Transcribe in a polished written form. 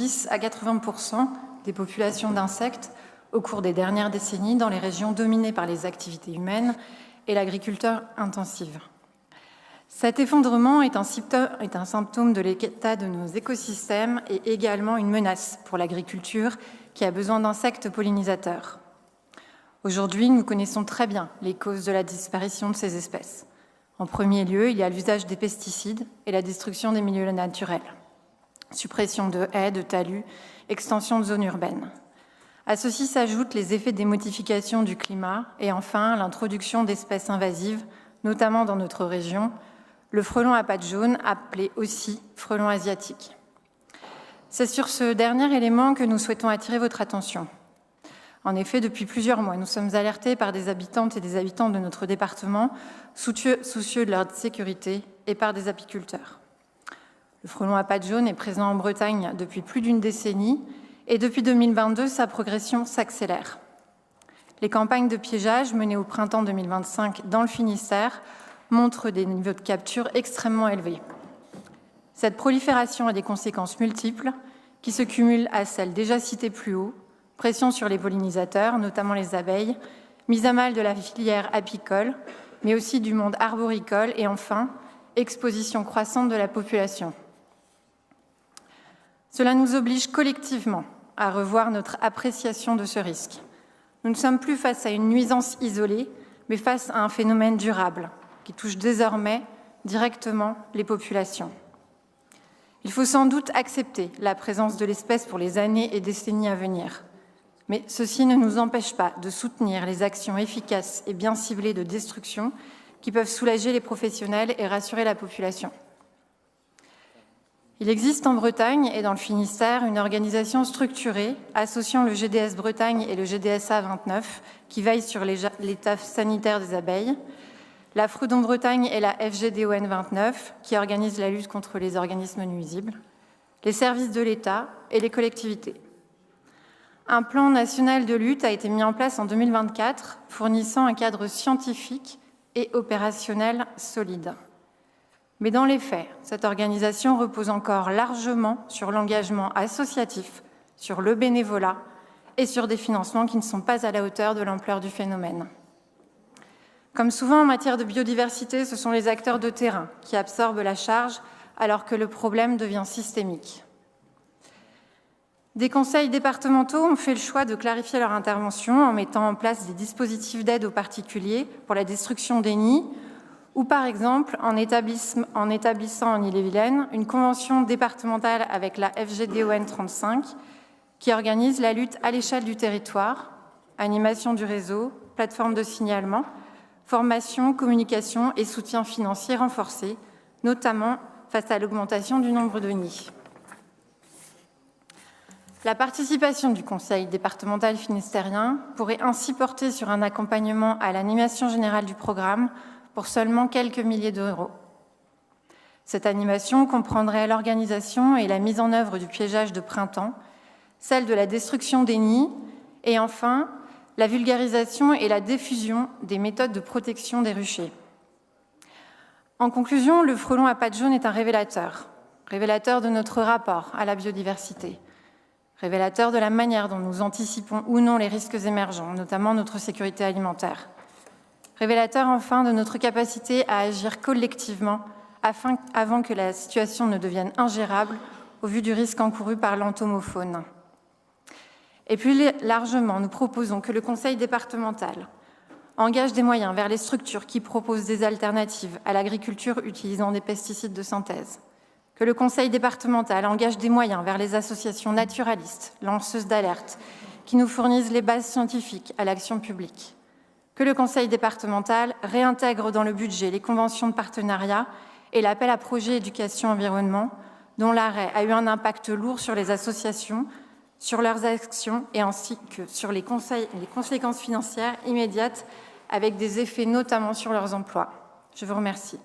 70 à 80% des populations d'insectes au cours des dernières décennies dans les régions dominées par les activités humaines et l'agriculture intensive. Cet effondrement est un symptôme de l'état de nos écosystèmes et également une menace pour l'agriculture qui a besoin d'insectes pollinisateurs. Aujourd'hui, nous connaissons très bien les causes de la disparition de ces espèces. En premier lieu, il y a l'usage des pesticides et la destruction des milieux naturels. Suppression de haies, de talus, extension de zones urbaines. À ceci s'ajoutent les effets des modifications du climat et enfin l'introduction d'espèces invasives, notamment dans notre région, le frelon à pattes jaunes, appelé aussi frelon asiatique. C'est sur ce dernier élément que nous souhaitons attirer votre attention. En effet, depuis plusieurs mois, nous sommes alertés par des habitantes et des habitants de notre département, soucieux de leur sécurité, et par des apiculteurs. Le frelon à pattes jaunes est présent en Bretagne depuis plus d'une décennie, et depuis 2022, sa progression s'accélère. Les campagnes de piégeage menées au printemps 2025 dans le Finistère montrent des niveaux de capture extrêmement élevés. Cette prolifération a des conséquences multiples qui se cumulent à celles déjà citées plus haut, pression sur les pollinisateurs, notamment les abeilles, mise à mal de la filière apicole, mais aussi du monde arboricole et enfin, exposition croissante de la population. Cela nous oblige collectivement à revoir notre appréciation de ce risque. Nous ne sommes plus face à une nuisance isolée, mais face à un phénomène durable qui touche désormais directement les populations. Il faut sans doute accepter la présence de l'espèce pour les années et décennies à venir, mais ceci ne nous empêche pas de soutenir les actions efficaces et bien ciblées de destruction qui peuvent soulager les professionnels et rassurer la population. Il existe en Bretagne et dans le Finistère une organisation structurée associant le GDS Bretagne et le GDSA 29 qui veille sur l'état sanitaire des abeilles, la Freudon Bretagne et la FGDON 29 qui organisent la lutte contre les organismes nuisibles, les services de l'État et les collectivités. Un plan national de lutte a été mis en place en 2024, fournissant un cadre scientifique et opérationnel solide. Mais dans les faits, cette organisation repose encore largement sur l'engagement associatif, sur le bénévolat et sur des financements qui ne sont pas à la hauteur de l'ampleur du phénomène. Comme souvent en matière de biodiversité, ce sont les acteurs de terrain qui absorbent la charge alors que le problème devient systémique. Des conseils départementaux ont fait le choix de clarifier leur intervention en mettant en place des dispositifs d'aide aux particuliers pour la destruction des nids ou par exemple en établissant en Ille-et-Vilaine une convention départementale avec la FGDON 35 qui organise la lutte à l'échelle du territoire, animation du réseau, plateforme de signalement, formation, communication et soutien financier renforcé, notamment face à l'augmentation du nombre de nids. La participation du Conseil départemental finistérien pourrait ainsi porter sur un accompagnement à l'animation générale du programme pour seulement quelques milliers d'euros. Cette animation comprendrait l'organisation et la mise en œuvre du piégeage de printemps, celle de la destruction des nids et enfin la vulgarisation et la diffusion des méthodes de protection des ruchers. En conclusion, le frelon à pattes jaunes est un révélateur de notre rapport à la biodiversité, révélateur de la manière dont nous anticipons ou non les risques émergents, notamment notre sécurité alimentaire, révélateur enfin de notre capacité à agir collectivement avant que la situation ne devienne ingérable au vu du risque encouru par l'entomofaune. Et plus largement, nous proposons que le Conseil départemental engage des moyens vers les structures qui proposent des alternatives à l'agriculture utilisant des pesticides de synthèse, que le Conseil départemental engage des moyens vers les associations naturalistes, lanceuses d'alerte, qui nous fournissent les bases scientifiques à l'action publique, que le Conseil départemental réintègre dans le budget les conventions de partenariat et l'appel à projet éducation-environnement, dont l'arrêt a eu un impact lourd sur les associations, sur leurs actions et ainsi que sur les conséquences financières immédiates avec des effets notamment sur leurs emplois. Je vous remercie.